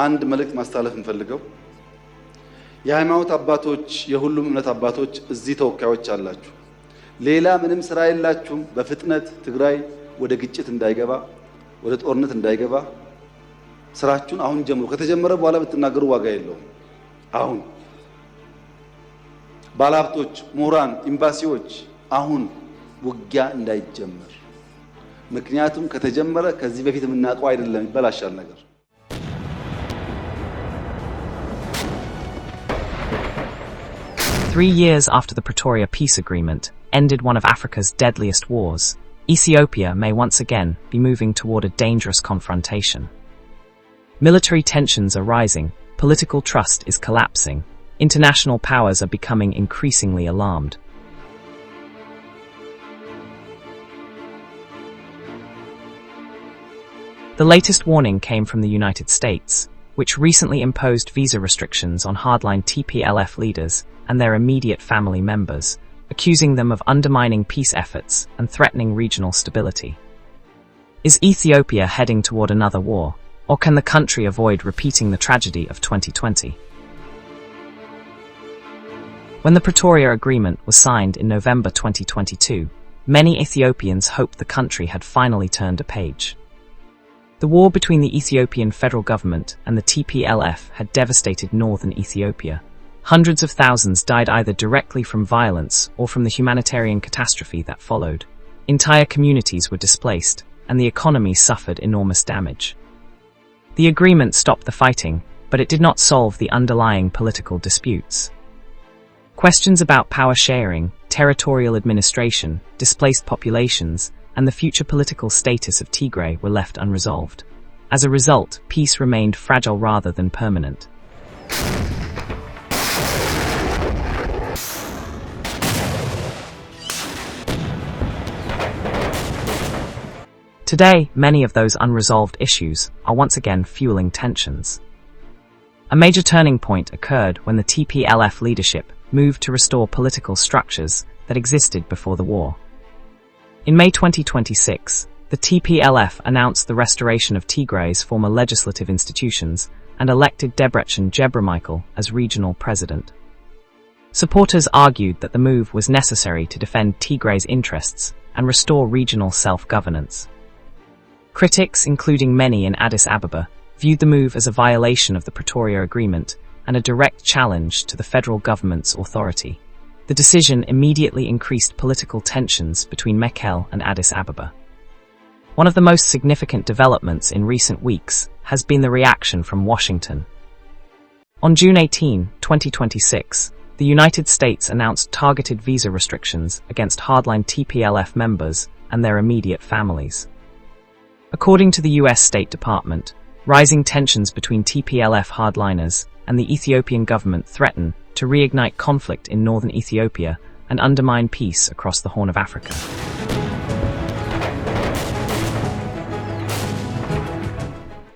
አንድ መልእክት ማስተላለፍ እንፈልገው የሃይማኖት አባቶች የሁሉም እምነት አባቶች እዚህ ተወካዮች አላችሁ። ሌላ ምንም ስራ የላችሁም። በፍጥነት ትግራይ ወደ ግጭት እንዳይገባ ወደ ጦርነት እንዳይገባ ስራችሁን አሁን ጀምሩ። ከተጀመረ በኋላ ብትናገሩ ዋጋ የለውም። አሁን ባለሀብቶች፣ ምሁራን፣ ኤምባሲዎች አሁን ውጊያ እንዳይጀመር። ምክንያቱም ከተጀመረ ከዚህ በፊት የምናውቀው አይደለም፣ ይበላሻል ነገር። Three years after the Pretoria Peace Agreement ended one of Africa's deadliest wars, Ethiopia may once again be moving toward a dangerous confrontation. Military tensions are rising, political trust is collapsing, international powers are becoming increasingly alarmed. The latest warning came from the United States, which recently imposed visa restrictions on hardline TPLF leaders and their immediate family members, accusing them of undermining peace efforts and threatening regional stability. Is Ethiopia heading toward another war, or can the country avoid repeating the tragedy of 2020? When the Pretoria Agreement was signed in November 2022, many Ethiopians hoped the country had finally turned a page. The war between the Ethiopian federal government and the TPLF had devastated northern Ethiopia. Hundreds of thousands died either directly from violence or from the humanitarian catastrophe that followed. Entire communities were displaced, and the economy suffered enormous damage. The agreement stopped the fighting, but it did not solve the underlying political disputes. Questions about power sharing, territorial administration, displaced populations, and the future political status of Tigray were left unresolved. As a result, peace remained fragile rather than permanent. Today, many of those unresolved issues are once again fueling tensions. A major turning point occurred when the TPLF leadership moved to restore political structures that existed before the war. In May 2026, the TPLF announced the restoration of Tigray's former legislative institutions and elected Debretsion Gebremichael as regional president. Supporters argued that the move was necessary to defend Tigray's interests and restore regional self-governance. Critics, including many in Addis Ababa, viewed the move as a violation of the Pretoria Agreement and a direct challenge to the federal government's authority. The decision immediately increased political tensions between Mekelle and Addis Ababa. One of the most significant developments in recent weeks has been the reaction from Washington. On June 18, 2026, the United States announced targeted visa restrictions against hardline TPLF members and their immediate families. According to the US State Department, rising tensions between TPLF hardliners and the Ethiopian government threaten to reignite conflict in northern Ethiopia and undermine peace across the Horn of Africa.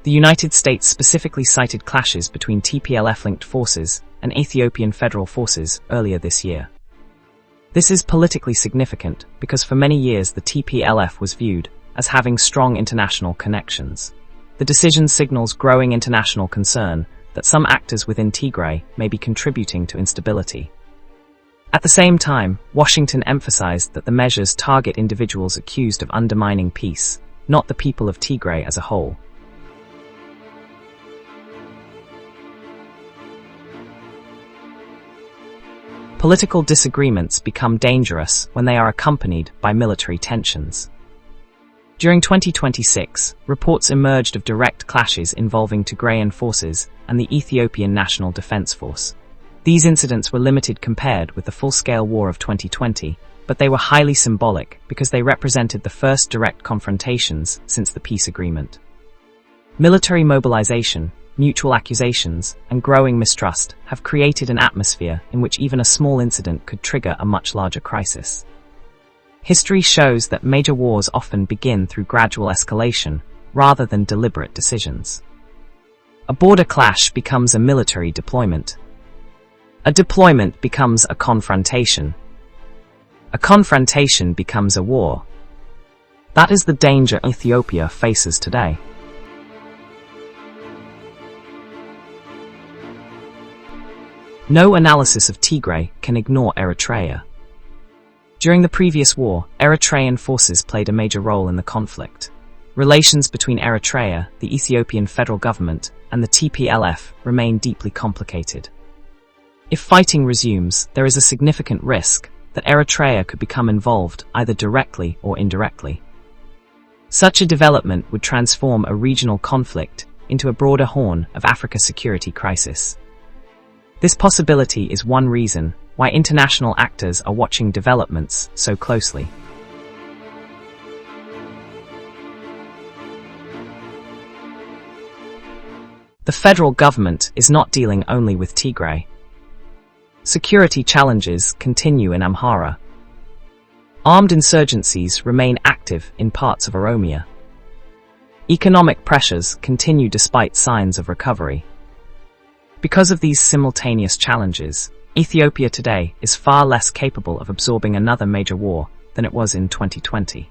The United States specifically cited clashes between TPLF-linked forces and Ethiopian federal forces earlier this year. This is politically significant because for many years the TPLF was viewed as having strong international connections. The decision signals growing international concern that some actors within Tigray may be contributing to instability. At the same time, Washington emphasized that the measures target individuals accused of undermining peace, not the people of Tigray as a whole. Political disagreements become dangerous when they are accompanied by military tensions. During 2026, reports emerged of direct clashes involving Tigrayan forces and the Ethiopian National Defense Force. These incidents were limited compared with the full-scale war of 2020, but they were highly symbolic because they represented the first direct confrontations since the peace agreement. Military mobilization, mutual accusations, and growing mistrust have created an atmosphere in which even a small incident could trigger a much larger crisis. History shows that major wars often begin through gradual escalation rather than deliberate decisions. A border clash becomes a military deployment. A deployment becomes a confrontation. A confrontation becomes a war. That is the danger Ethiopia faces today. No analysis of Tigray can ignore Eritrea. During the previous war, Eritrean forces played a major role in the conflict. Relations between Eritrea, the Ethiopian federal government, and the TPLF remain deeply complicated. If fighting resumes, there is a significant risk that Eritrea could become involved either directly or indirectly. Such a development would transform a regional conflict into a broader Horn of Africa security crisis. This possibility is one reason why international actors are watching developments so closely. The federal government is not dealing only with Tigray. Security challenges continue in Amhara. Armed insurgencies remain active in parts of Oromia. Economic pressures continue despite signs of recovery. Because of these simultaneous challenges, Ethiopia today is far less capable of absorbing another major war than it was in 2020.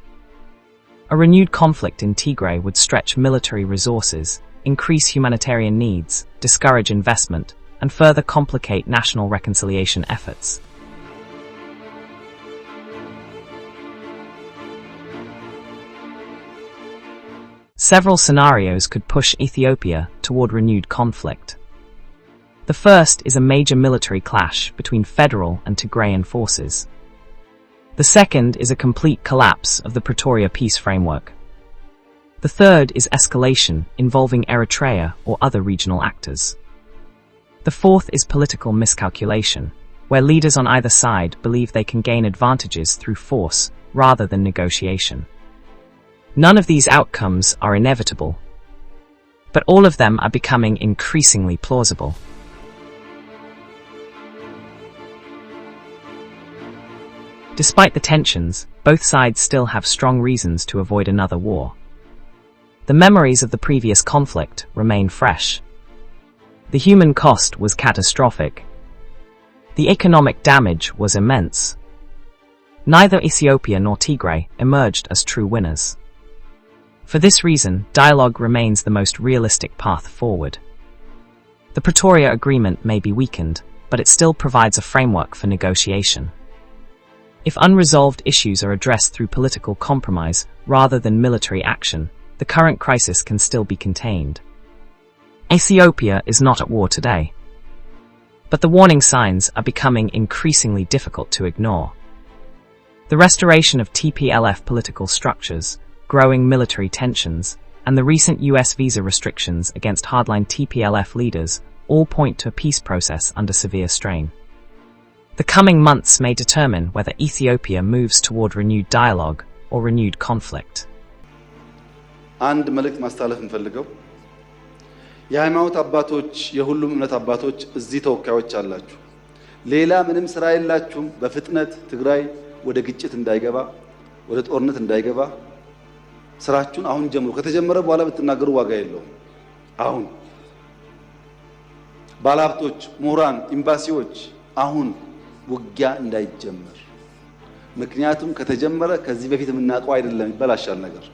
A renewed conflict in Tigray would stretch military resources, increase humanitarian needs, discourage investment, and further complicate national reconciliation efforts. Several scenarios could push Ethiopia toward renewed conflict. The first is a major military clash between federal and Tigrayan forces. The second is a complete collapse of the Pretoria Peace Framework. The third is escalation involving Eritrea or other regional actors. The fourth is political miscalculation, where leaders on either side believe they can gain advantages through force rather than negotiation. None of these outcomes are inevitable, but all of them are becoming increasingly plausible. Despite the tensions, both sides still have strong reasons to avoid another war. The memories of the previous conflict remain fresh. The human cost was catastrophic. The economic damage was immense. Neither Ethiopia nor Tigray emerged as true winners. For this reason, dialogue remains the most realistic path forward. The Pretoria Agreement may be weakened, but it still provides a framework for negotiation. If unresolved issues are addressed through political compromise rather than military action, the current crisis can still be contained. Ethiopia is not at war today, but the warning signs are becoming increasingly difficult to ignore. The restoration of TPLF political structures, growing military tensions, and the recent US visa restrictions against hardline TPLF leaders all point to a peace process under severe strain. The coming months may determine whether Ethiopia moves toward renewed dialogue or renewed conflict. አንድ መልእክት ማስተላለፍ እንፈልገው የሃይማኖት አባቶች የሁሉም እምነት አባቶች እዚህ ተወካዮች አላችሁ ሌላ ምንም ስራ የላችሁም በፍጥነት ትግራይ ወደ ግጭት እንዳይገባ ወደ ጦርነት እንዳይገባ ስራችሁን አሁን ጀምሩ ከተጀመረ በኋላ ብትናገሩ ዋጋ የለውም አሁን ባለሀብቶች ምሁራን ኤምባሲዎች አሁን ውጊያ እንዳይጀመር ምክንያቱም ከተጀመረ ከዚህ በፊት የምናውቀው አይደለም ይበላሻል ነገር